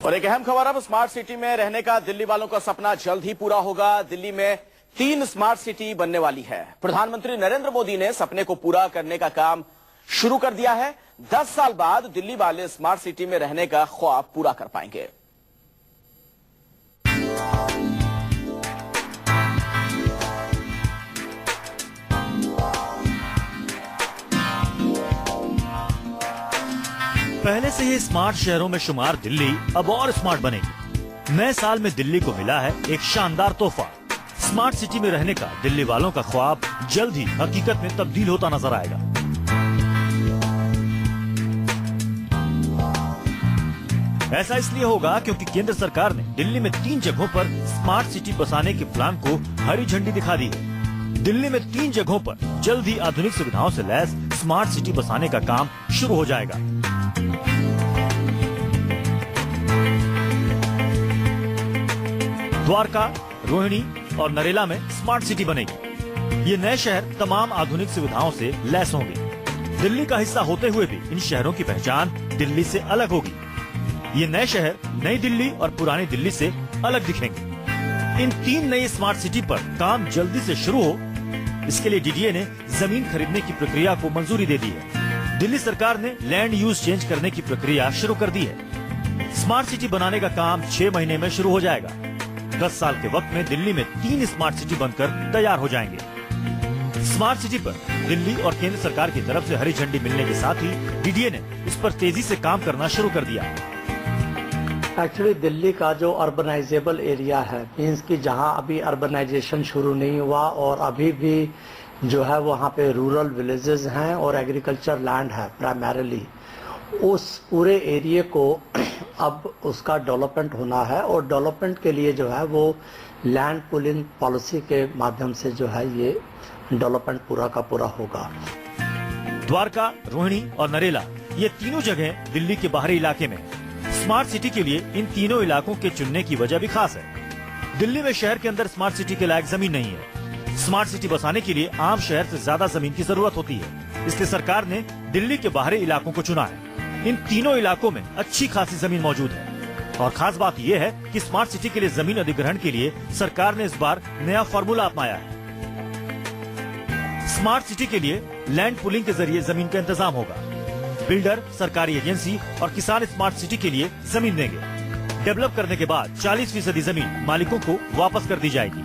और एक अहम खबर अब स्मार्ट सिटी में रहने का दिल्ली वालों का सपना जल्द ही पूरा होगा। दिल्ली में 3 स्मार्ट सिटी बनने वाली है। प्रधानमंत्री नरेंद्र मोदी ने सपने को पूरा करने का काम शुरू कर दिया है। 10 साल बाद दिल्ली वाले स्मार्ट सिटी में रहने का ख्वाब पूरा कर पाएंगे। पहले से ही स्मार्ट शहरों में शुमार दिल्ली अब और स्मार्ट बनेगी। नए साल में दिल्ली को मिला है एक शानदार तोहफा। स्मार्ट सिटी में रहने का दिल्ली वालों का ख्वाब जल्द ही हकीकत में तब्दील होता नजर आएगा। ऐसा इसलिए होगा क्योंकि केंद्र सरकार ने दिल्ली में 3 जगहों पर स्मार्ट सिटी बसाने के प्लान को हरी झंडी दिखा दी है। दिल्ली में 3 जगहों पर जल्द ही आधुनिक सुविधाओं से लैस स्मार्ट सिटी बसाने का काम शुरू हो जाएगा। द्वारका, रोहिणी और नरेला में स्मार्ट सिटी बनेगी। ये नए शहर तमाम आधुनिक सुविधाओं से लैस होंगे। दिल्ली का हिस्सा होते हुए भी इन शहरों की पहचान दिल्ली से अलग होगी। ये नए शहर नई दिल्ली और पुरानी दिल्ली से अलग दिखेंगे। इन 3 नई स्मार्ट सिटी पर काम जल्दी से शुरू हो, इसके लिए डीडीए ने जमीन खरीदने की प्रक्रिया को मंजूरी दे दी है। दिल्ली सरकार ने लैंड यूज चेंज करने की प्रक्रिया शुरू कर दी है। स्मार्ट सिटी बनाने का काम 6 महीने में शुरू हो जाएगा। 10 साल के वक्त में दिल्ली में 3 स्मार्ट सिटी बनकर तैयार हो जाएंगे। स्मार्ट सिटी पर दिल्ली और केंद्र सरकार की तरफ से हरी झंडी मिलने के साथ ही डीडीए ने इस पर तेजी से काम करना शुरू कर दिया। एक्चुअली दिल्ली का जो अर्बनाइजेबल एरिया है, मीन्स कि जहां अभी अर्बनाइजेशन शुरू नहीं हुआ और अभी भी जो है वहां पे रूरल विलेजेस हैं और एग्रीकल्चर लैंड है प्राइमरीली, उस पूरे एरिया को अब उसका डेवलपमेंट होना है और डेवलपमेंट के लिए जो है वो लैंड पुलिंग पॉलिसी के माध्यम से जो है ये डेवलपमेंट पूरा का पूरा होगा। द्वारका, रोहिणी और नरेला ये तीनों जगह दिल्ली के बाहरी इलाके में। स्मार्ट सिटी के लिए इन तीनों इलाकों के चुनने की वजह भी खास है। दिल्ली में शहर के अंदर स्मार्ट सिटी के लायक जमीन नहीं है। स्मार्ट सिटी बसाने के लिए आम शहर से ज्यादा जमीन की जरूरत होती है। इसलिए सरकार ने दिल्ली के बाहरी इलाकों को चुना है। इन तीनों इलाकों में अच्छी खासी जमीन मौजूद है और खास बात यह है कि स्मार्ट सिटी के लिए जमीन अधिग्रहण के लिए सरकार ने इस बार नया फॉर्मूला अपनाया है। स्मार्ट सिटी के लिए लैंड पुलिंग के जरिए जमीन का इंतजाम होगा। बिल्डर, सरकारी एजेंसी और किसान स्मार्ट सिटी के लिए जमीन देंगे। डेवलप करने के बाद 40% जमीन मालिकों को वापस कर दी जाएगी।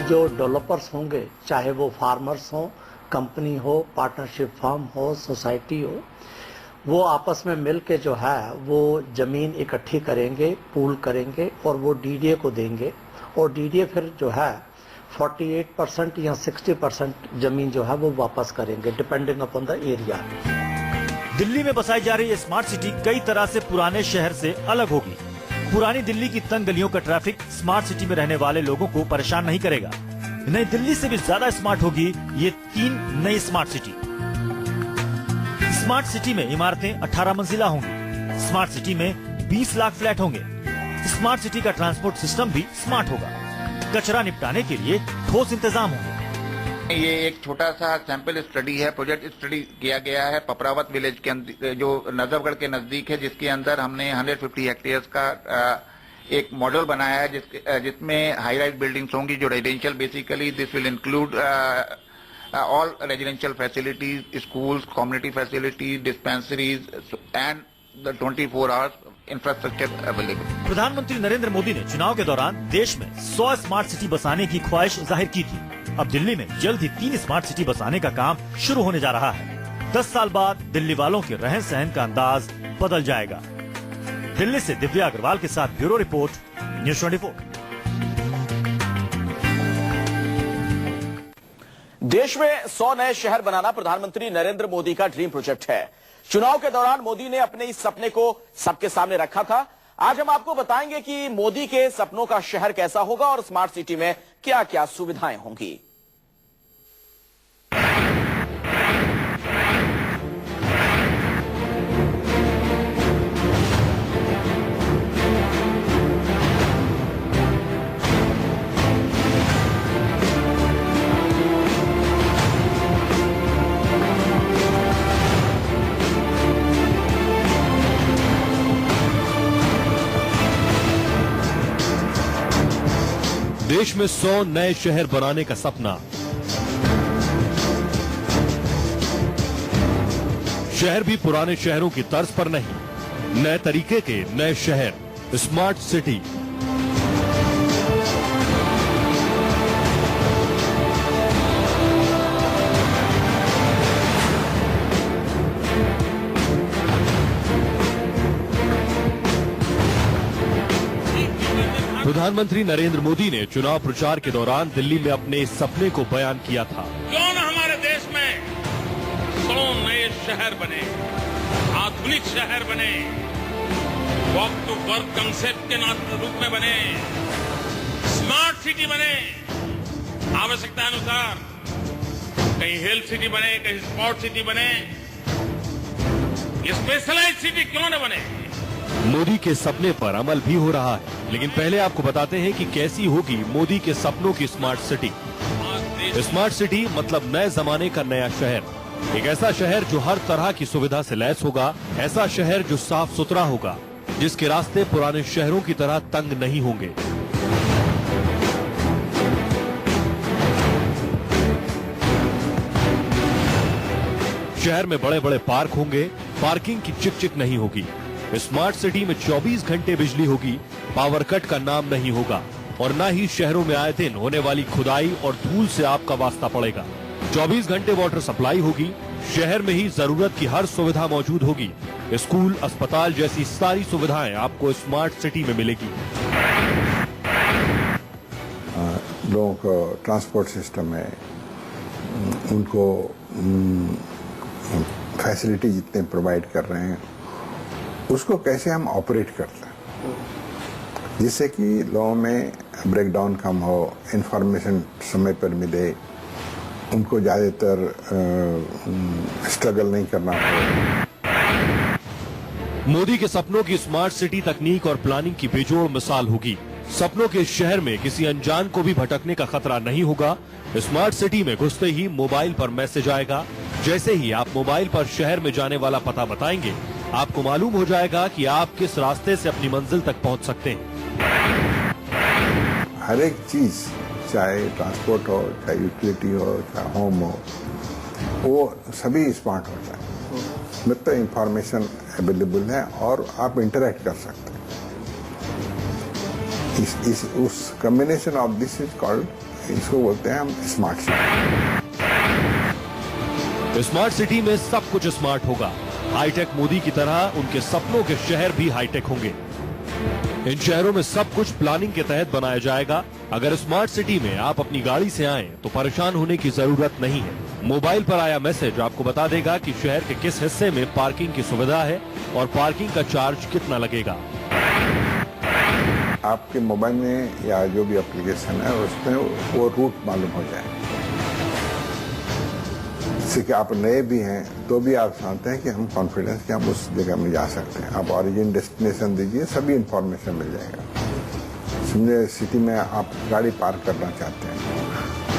जो डेवलपर्स होंगे, चाहे वो फार्मर्स हो, कंपनी हो, पार्टनरशिप फर्म हो, सोसाइटी हो, वो आपस में मिल के जो है वो जमीन इकट्ठी करेंगे, पूल करेंगे और वो डीडीए को देंगे और डीडीए फिर जो है 48% या 60% जमीन जो है वो वापस करेंगे depending upon the area. Delhi में बसाई जा रही ये स्मार्ट सिटी कई तरह से पुराने शहर से अलग होगी। पुरानी दिल्ली की तंग गलियों का ट्रैफिक स्मार्ट सिटी में रहने वाले लोगों को परेशान नहीं करेगा। नई दिल्ली से भी ज्यादा स्मार्ट होगी ये 3 नई स्मार्ट सिटी। स्मार्ट सिटी में इमारतें 18 मंजिला होंगी। स्मार्ट सिटी में 20 लाख फ्लैट होंगे। स्मार्ट सिटी का ट्रांसपोर्ट सिस्टम भी स्मार्ट होगा। कचरा निपटाने के लिए ठोस इंतजाम होंगे। ये एक छोटा सा सैंपल स्टडी है, प्रोजेक्ट स्टडी किया गया है पपरावत विलेज के अंदर जो नजफगढ़ के नजदीक है, जिसके अंदर हमने 150 हेक्टेयर्स का एक मॉडल बनाया है जिसमें हाई राइज बिल्डिंग्स होंगी जो residential basically this will include all residential facilities, schools, community facilities, dispensaries and the 24 hours infrastructure available. प्रधानमंत्री नरेंद्र मोदी ने चुनाव के दौरान देश में 100 स्मार्ट सिटी बसाने की ख्वाहिश जाहिर की थी। अब दिल्ली में जल्द ही 3 स्मार्ट सिटी बसाने का काम शुरू होने जा रहा है। 10 साल बाद दिल्ली वालों के रहन सहन का अंदाज बदल जाएगा। दिल्ली से दिव्या अग्रवाल के साथ ब्यूरो रिपोर्ट, न्यूज़ 24। देश में 100 नए शहर बनाना प्रधानमंत्री नरेंद्र मोदी का ड्रीम प्रोजेक्ट है। चुनाव के दौरान मोदी ने अपने इस सपने को सबके सामने रखा था। आज हम आपको बताएंगे कि मोदी के सपनों का शहर कैसा होगा और स्मार्ट सिटी में क्या क्या सुविधाएं होंगी। देश में 100 नए शहर बनाने का सपना। शहर भी पुराने शहरों की तर्ज पर नहीं, नए तरीके के नए शहर, स्मार्ट सिटी। प्रधानमंत्री नरेंद्र मोदी ने चुनाव प्रचार के दौरान दिल्ली में अपने इस सपने को बयान किया था। क्यों न हमारे देश में 100 नए शहर बने, आधुनिक शहर बने, वॉक टू वर्क कंसेप्ट के रूप में बने, स्मार्ट सिटी बने, आवश्यकता अनुसार कहीं हेल्थ सिटी बने, कहीं स्पोर्ट सिटी बने, स्पेशलाइज्ड सिटी क्यों न बने। मोदी के सपने पर अमल भी हो रहा है, लेकिन पहले आपको बताते हैं कि कैसी होगी मोदी के सपनों की स्मार्ट सिटी। स्मार्ट सिटी मतलब नए जमाने का नया शहर, एक ऐसा शहर जो हर तरह की सुविधा से लैस होगा, ऐसा शहर जो साफ सुथरा होगा, जिसके रास्ते पुराने शहरों की तरह तंग नहीं होंगे। शहर में बड़े बड़े पार्क होंगे, पार्किंग की चिक-चिक नहीं होगी। स्मार्ट सिटी में 24 घंटे बिजली होगी, पावर कट का नाम नहीं होगा और न ही शहरों में आए दिन होने वाली खुदाई और धूल से आपका वास्ता पड़ेगा। 24 घंटे वाटर सप्लाई होगी, शहर में ही जरूरत की हर सुविधा मौजूद होगी। स्कूल, अस्पताल जैसी सारी सुविधाएं आपको स्मार्ट सिटी में मिलेगी। लोगों को ट्रांसपोर्ट सिस्टम में उनको फैसिलिटी जितने प्रोवाइड कर रहे हैं, उसको कैसे हम ऑपरेट करते हैं जिससे कि लोगों में ब्रेकडाउन कम हो, इंफॉर्मेशन समय पर मिले, उनको ज्यादातर स्ट्रगल नहीं करना पड़े। मोदी के सपनों की स्मार्ट सिटी तकनीक और प्लानिंग की बेजोड़ मिसाल होगी। सपनों के शहर में किसी अनजान को भी भटकने का खतरा नहीं होगा। स्मार्ट सिटी में घुसते ही मोबाइल पर मैसेज आएगा। जैसे ही आप मोबाइल पर शहर में जाने वाला पता बताएंगे, आपको मालूम हो जाएगा कि आप किस रास्ते से अपनी मंजिल तक पहुंच सकते हैं। हर एक चीज, चाहे ट्रांसपोर्ट हो, चाहे यूटिलिटी हो, चाहे होम हो, वो सभी स्मार्ट हो जाए। मतलब इंफॉर्मेशन अवेलेबल है और आप इंटरेक्ट कर सकते हैं। उस combination of this is called, इसको बोलते हैं हम स्मार्ट सिटी। स्मार्ट सिटी में सब कुछ स्मार्ट होगा। हाईटेक मोदी की तरह उनके सपनों के शहर भी हाईटेक होंगे। इन शहरों में सब कुछ प्लानिंग के तहत बनाया जाएगा। अगर स्मार्ट सिटी में आप अपनी गाड़ी से आएं तो परेशान होने की जरूरत नहीं है। मोबाइल पर आया मैसेज आपको बता देगा कि शहर के किस हिस्से में पार्किंग की सुविधा है और पार्किंग का चार्ज कितना लगेगा। आपके मोबाइल में या जो भी एप्लीकेशन है उसमें वो रूट मालूम हो जाए, जिससे कि आप नए भी हैं तो भी आप जानते हैं कि हम कॉन्फिडेंस कि हम उस जगह में जा सकते हैं। आप ऑरिजिन डेस्टिनेशन दीजिए, सभी इंफॉर्मेशन मिल जाएगा। समझे सिटी में आप गाड़ी पार्क करना चाहते हैं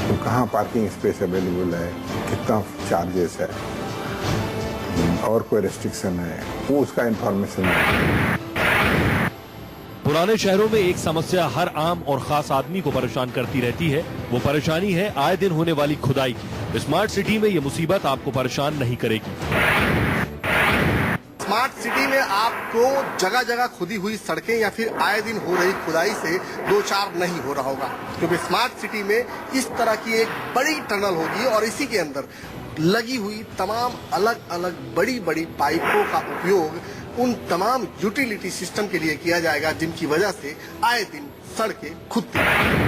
तो कहाँ पार्किंग स्पेस अवेलेबल है, कितना चार्जेस है और कोई रेस्ट्रिक्शन है, वो उसका इंफॉर्मेशन मिलेगा। पुराने शहरों में एक समस्या हर आम और खास आदमी को परेशान करती रहती है। वो परेशानी है आए दिन होने वाली खुदाई की। स्मार्ट सिटी में ये मुसीबत आपको परेशान नहीं करेगी। स्मार्ट सिटी में आपको जगह जगह खुदी हुई सड़कें या फिर आए दिन हो रही खुदाई से दो चार नहीं हो रहा होगा, क्योंकि स्मार्ट सिटी में इस तरह की एक बड़ी टनल होगी और इसी के अंदर लगी हुई तमाम अलग अलग बड़ी बड़ी पाइपों का उपयोग उन तमाम यूटिलिटी सिस्टम के लिए किया जाएगा जिनकी वजह से आए दिन सड़कें खुदती हैं।